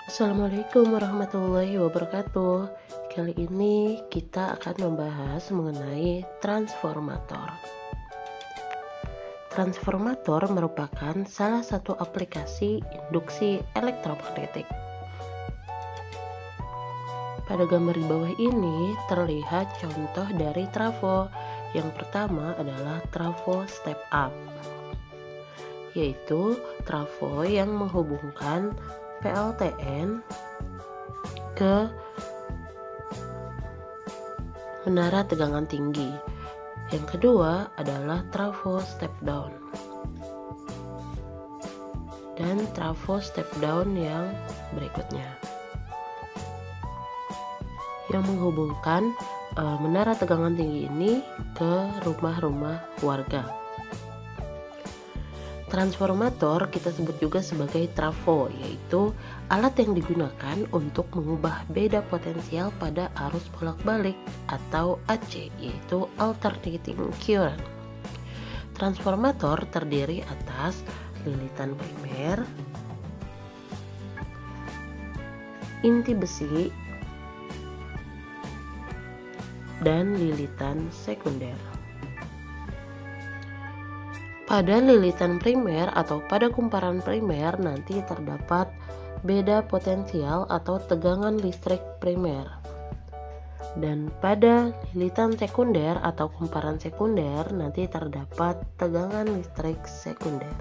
Assalamualaikum warahmatullahi wabarakatuh. Kali ini kita akan membahas mengenai transformator. Transformator merupakan salah satu aplikasi induksi elektromagnetik. Pada gambar di bawah ini terlihat contoh dari trafo. Yang pertama adalah trafo step up, yaitu trafo yang menghubungkan PLTN ke menara tegangan tinggi. Yang kedua adalah trafo step down. Dan trafo step down yang berikutnya, yang menghubungkan menara tegangan tinggi ini ke rumah-rumah warga. Transformator kita sebut juga sebagai trafo, yaitu alat yang digunakan untuk mengubah beda potensial pada arus bolak-balik atau AC, yaitu alternating current. Transformator terdiri atas lilitan primer, inti besi, dan lilitan sekunder. Pada lilitan primer atau pada kumparan primer nanti terdapat beda potensial atau tegangan listrik primer. Dan pada lilitan sekunder atau kumparan sekunder nanti terdapat tegangan listrik sekunder.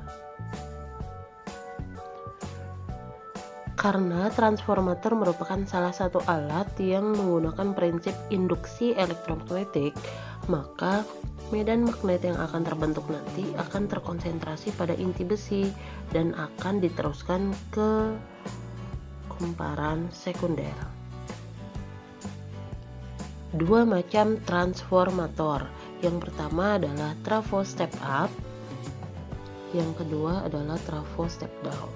Karena transformator merupakan salah satu alat yang menggunakan prinsip induksi elektromagnetik, maka medan magnet yang akan terbentuk nanti akan terkonsentrasi pada inti besi dan akan diteruskan ke kumparan sekunder. Dua macam transformator. Yang pertama adalah trafo step up, yang kedua adalah trafo step down.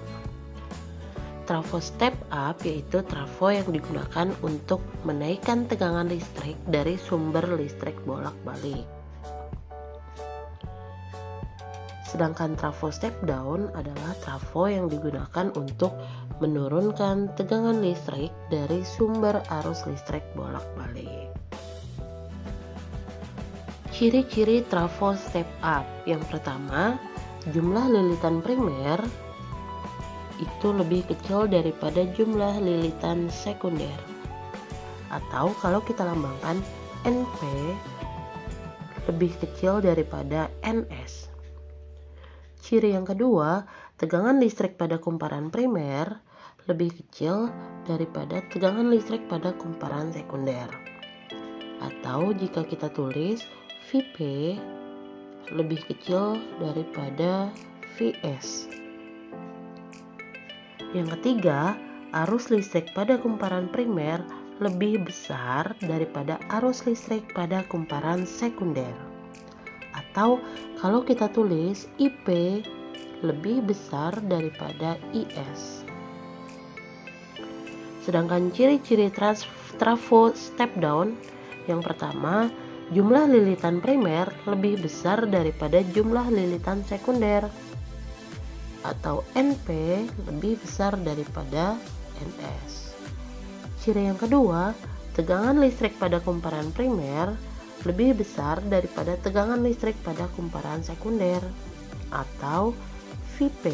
Trafo step up yaitu trafo yang digunakan untuk menaikkan tegangan listrik dari sumber listrik bolak-balik. Sedangkan trafo step down adalah trafo yang digunakan untuk menurunkan tegangan listrik dari sumber arus listrik bolak-balik. Ciri-ciri trafo step up. Yang pertama, jumlah lilitan primer itu lebih kecil daripada jumlah lilitan sekunder. Atau kalau kita lambangkan NP lebih kecil daripada NS. Ciri yang kedua, tegangan listrik pada kumparan primer lebih kecil daripada tegangan listrik pada kumparan sekunder. Atau jika kita tulis Vp lebih kecil daripada Vs. Yang ketiga, arus listrik pada kumparan primer lebih besar daripada arus listrik pada kumparan sekunder. Atau kalau kita tulis IP lebih besar daripada IS. Sedangkan ciri-ciri trafo step down, yang pertama, jumlah lilitan primer lebih besar daripada jumlah lilitan sekunder. Atau NP lebih besar daripada NS. Ciri yang kedua, tegangan listrik pada kumparan primer lebih besar daripada tegangan listrik pada kumparan sekunder. Atau Vp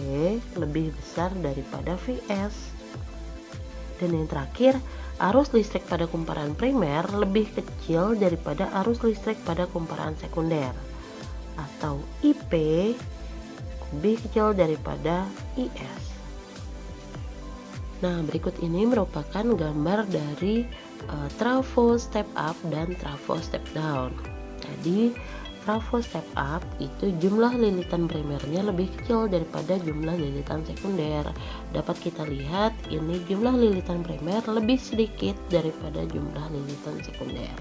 lebih besar daripada Vs. Dan yang terakhir, arus listrik pada kumparan primer lebih kecil daripada arus listrik pada kumparan sekunder. Atau IP lebih kecil daripada IS. Nah, berikut ini merupakan gambar dari trafo step up dan trafo step down. Jadi, trafo step up itu jumlah lilitan primernya lebih kecil daripada jumlah lilitan sekunder. Dapat kita lihat ini jumlah lilitan primer lebih sedikit daripada jumlah lilitan sekunder.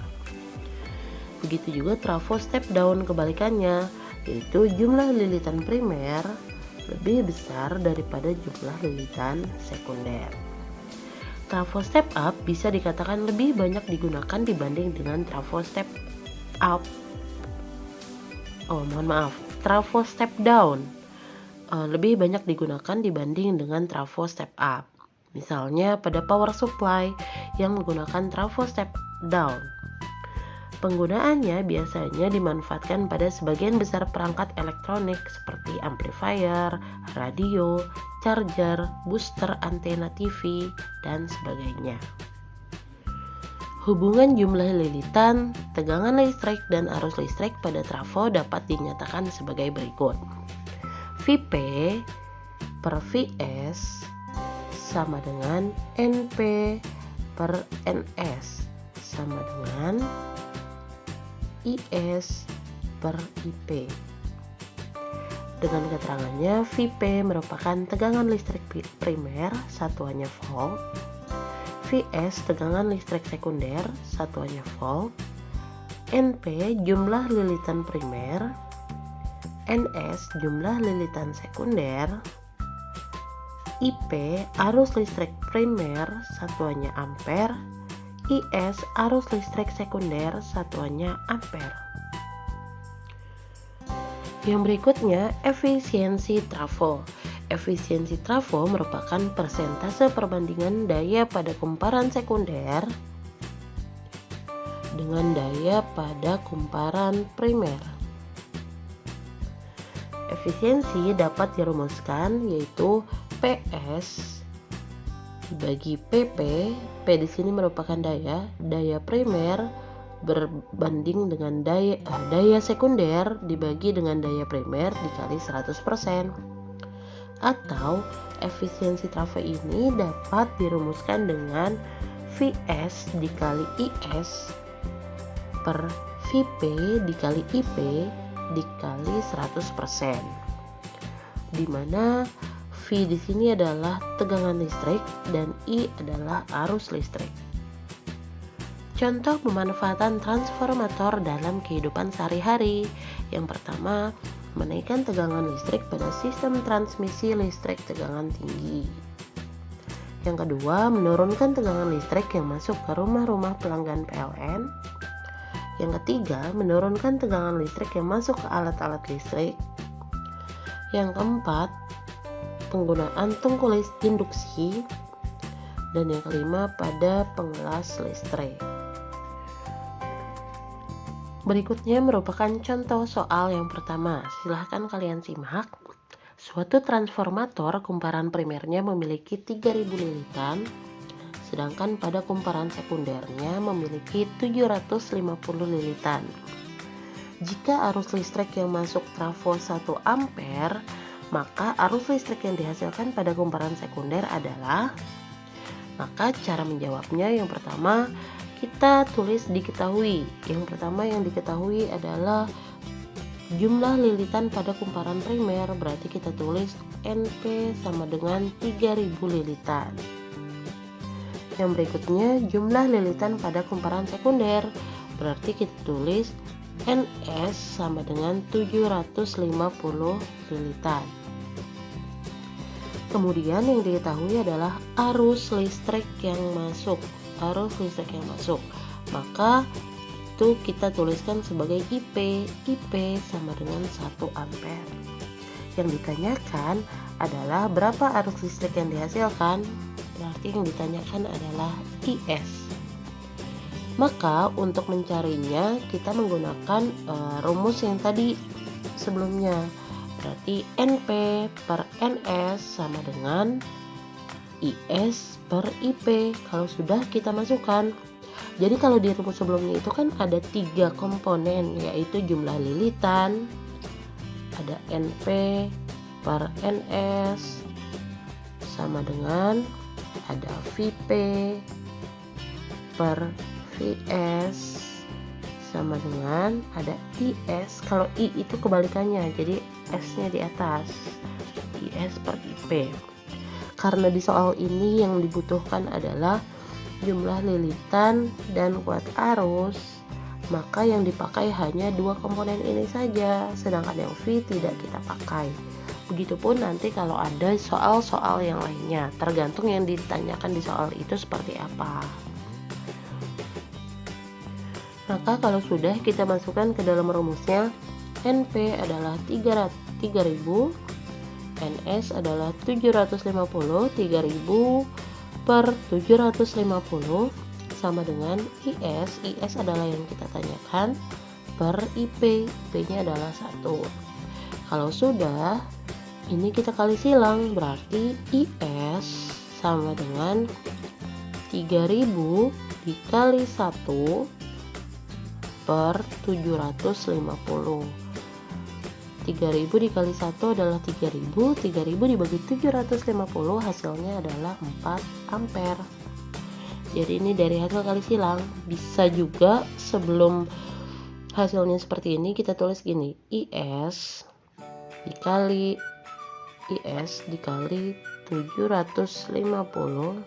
Begitu juga trafo step down kebalikannya, yaitu jumlah lilitan primer lebih besar daripada jumlah lilitan sekunder. Trafo step up bisa dikatakan lebih banyak digunakan dibanding dengan trafo step up. Trafo step down lebih banyak digunakan dibanding dengan trafo step up. Misalnya pada power supply yang menggunakan trafo step down. Penggunaannya biasanya dimanfaatkan pada sebagian besar perangkat elektronik seperti amplifier, radio, charger, booster antena TV, dan sebagainya. Hubungan jumlah lilitan, tegangan listrik, dan arus listrik pada trafo dapat dinyatakan sebagai berikut. Vp per Vs sama dengan Np per Ns sama dengan IS per IP. Dengan keterangannya, Vp merupakan tegangan listrik primer, satuannya volt. Vs tegangan listrik sekunder, satuannya volt. Np jumlah lilitan primer. Ns jumlah lilitan sekunder. IP arus listrik primer, satuannya ampere. IS arus listrik sekunder, satuannya ampere. Yang berikutnya, efisiensi trafo. Efisiensi trafo merupakan persentase perbandingan daya pada kumparan sekunder dengan daya pada kumparan primer. Efisiensi dapat dirumuskan yaitu PS dibagi PP. P di sini merupakan daya primer berbanding dengan daya sekunder dibagi dengan daya primer dikali 100%. Atau efisiensi trafo ini dapat dirumuskan dengan Vs dikali IS per Vp dikali IP dikali 100%, di mana V di sini adalah tegangan listrik dan I adalah arus listrik. Contoh pemanfaatan transformator dalam kehidupan sehari-hari. Yang pertama, menaikkan tegangan listrik pada sistem transmisi listrik tegangan tinggi. Yang kedua, menurunkan tegangan listrik yang masuk ke rumah-rumah pelanggan PLN. Yang ketiga, menurunkan tegangan listrik yang masuk ke alat-alat listrik. Yang keempat, penggunaan tungku induksi. Dan yang kelima, pada pengelas listrik. Berikutnya merupakan contoh soal yang pertama. Silahkan kalian simak. Suatu transformator kumparan primernya memiliki 3000 lilitan, sedangkan pada kumparan sekundernya memiliki 750 lilitan. Jika arus listrik yang masuk trafo 1 ampere, maka arus listrik yang dihasilkan pada kumparan sekunder adalah, maka cara menjawabnya yang pertama kita tulis diketahui. Yang pertama yang diketahui adalah jumlah lilitan pada kumparan primer, berarti kita tulis Np sama dengan 3000 lilitan. Yang berikutnya jumlah lilitan pada kumparan sekunder, berarti kita tulis Ns sama dengan 750 lilitan. Kemudian yang diketahui adalah arus listrik yang masuk. Maka itu kita tuliskan sebagai IP sama dengan 1 ampere. Yang ditanyakan adalah berapa arus listrik yang dihasilkan, berarti yang ditanyakan adalah IS. Maka untuk mencarinya kita menggunakan rumus yang tadi sebelumnya, berarti Np per Ns sama dengan IS per IP. Kalau sudah kita masukkan, jadi kalau di rumus sebelumnya itu kan ada 3 komponen, yaitu jumlah lilitan, ada Np per Ns sama dengan ada Vp per Vs sama dengan ada IS. Kalau I itu kebalikannya, jadi S-nya di atas, IS per IP. Karena di soal ini yang dibutuhkan adalah jumlah lilitan dan kuat arus, maka yang dipakai hanya 2 komponen ini saja, sedangkan yang V tidak kita pakai. Begitupun nanti kalau ada soal-soal yang lainnya, tergantung yang ditanyakan di soal itu seperti apa. Maka kalau sudah kita masukkan ke dalam rumusnya, Np adalah 3000, Ns adalah 750, 3000 per 750 sama dengan IS adalah yang kita tanyakan, per IP, IP-nya adalah 1. Kalau sudah, ini kita kali silang, berarti IS sama dengan 3000 dikali 1 per 750. 3000 dikali 1 adalah 3000, 3000 dibagi 750 hasilnya adalah 4 ampere. Jadi ini dari hasil kali silang. Bisa juga sebelum hasilnya seperti ini kita tulis gini, IS dikali 750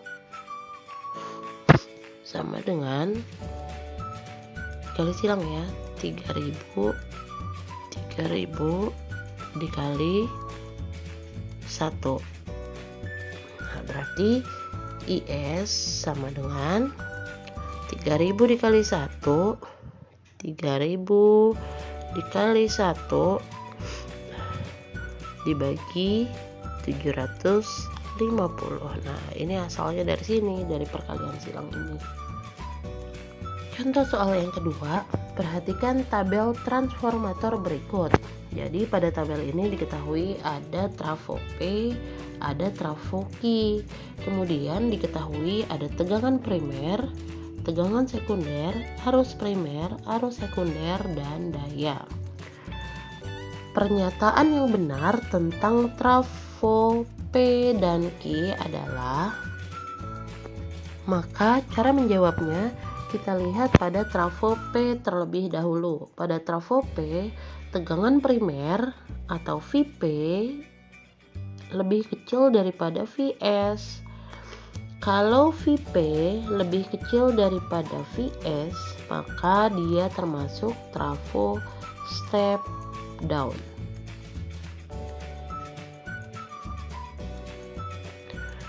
sama dengan, kali silang ya, 3000 dikali 1. Nah, berarti IS sama dengan 3000 dikali 1, 3000 dikali 1 dibagi 750. Nah, ini asalnya dari sini, dari perkalian silang ini. Contoh soal yang kedua, perhatikan tabel transformator berikut. Jadi pada tabel ini diketahui ada trafo P, ada trafo Q. Kemudian diketahui ada tegangan primer, tegangan sekunder, arus primer, arus sekunder, dan daya. Pernyataan yang benar tentang trafo P dan Q adalah, maka cara menjawabnya kita lihat pada trafo P terlebih dahulu. Pada trafo P, tegangan primer atau Vp lebih kecil daripada Vs. Kalau Vp lebih kecil daripada Vs, maka dia termasuk trafo step down.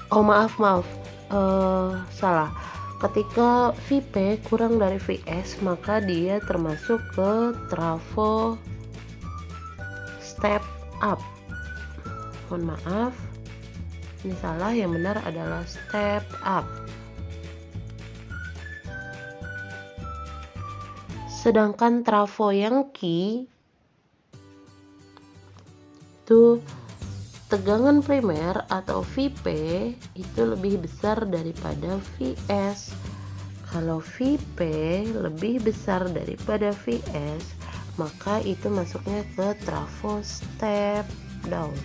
Oh maaf, salah. Ketika Vp kurang dari Vs, maka dia termasuk ke trafo step up. Mohon maaf, ini salah, yang benar adalah step up. Sedangkan trafo yang Q itu tegangan primer atau Vp itu lebih besar daripada Vs. Kalau Vp lebih besar daripada Vs, maka itu masuknya ke trafo step down.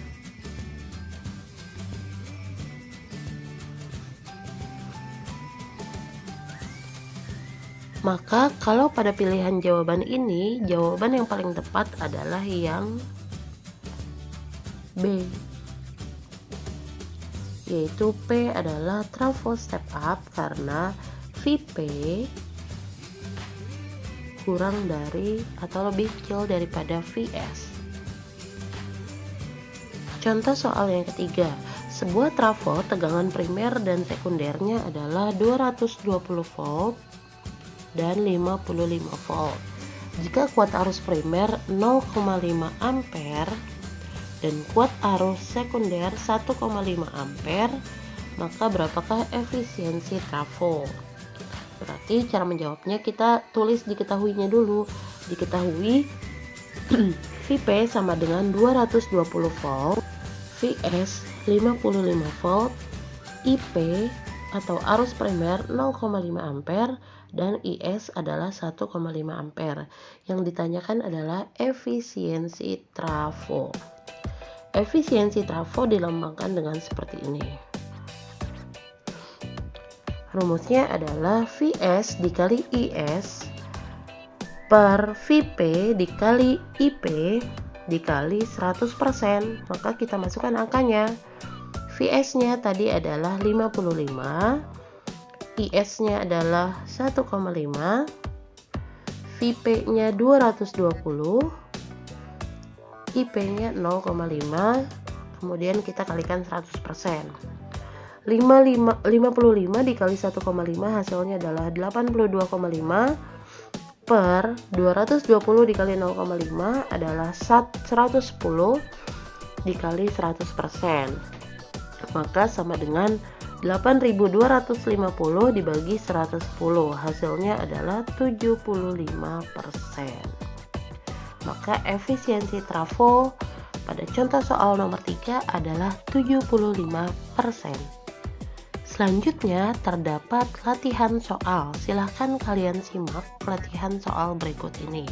Maka kalau pada pilihan jawaban ini, jawaban yang paling tepat adalah yang B, yaitu P adalah trafo step up karena Vp kurang dari atau lebih kecil daripada Vs. Contoh soal yang ketiga, sebuah trafo tegangan primer dan sekundernya adalah 220 volt dan 55 volt. Jika kuat arus primer 0,5 ampere dan kuat arus sekunder 1,5 ampere, maka berapakah efisiensi trafo? Berarti cara menjawabnya kita tulis diketahuinya dulu. Diketahui Vp sama dengan 220 volt, Vs 55 volt, IP atau arus primer 0,5 ampere, dan IS adalah 1,5 ampere. Yang ditanyakan adalah efisiensi trafo. Efisiensi trafo dilambangkan dengan seperti ini. Rumusnya adalah Vs dikali IS per Vp dikali IP dikali 100%. Maka kita masukkan angkanya. Vs-nya tadi adalah 55, IS-nya adalah 1,5, Vp-nya 220, IP-nya 0,5, kemudian kita kalikan 100%. 55 dikali 1,5 hasilnya adalah 82,5 per 220 dikali 0,5 adalah 110 dikali 100%. Maka sama dengan 8.250 dibagi 110, hasilnya adalah 75%. Maka efisiensi trafo pada contoh soal nomor 3 adalah 75%. Selanjutnya terdapat latihan soal. Silahkan kalian simak latihan soal berikut ini.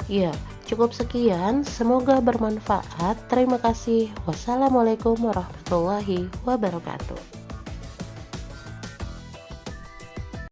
Ya, cukup sekian. Semoga bermanfaat. Terima kasih. Wassalamualaikum warahmatullahi wabarakatuh.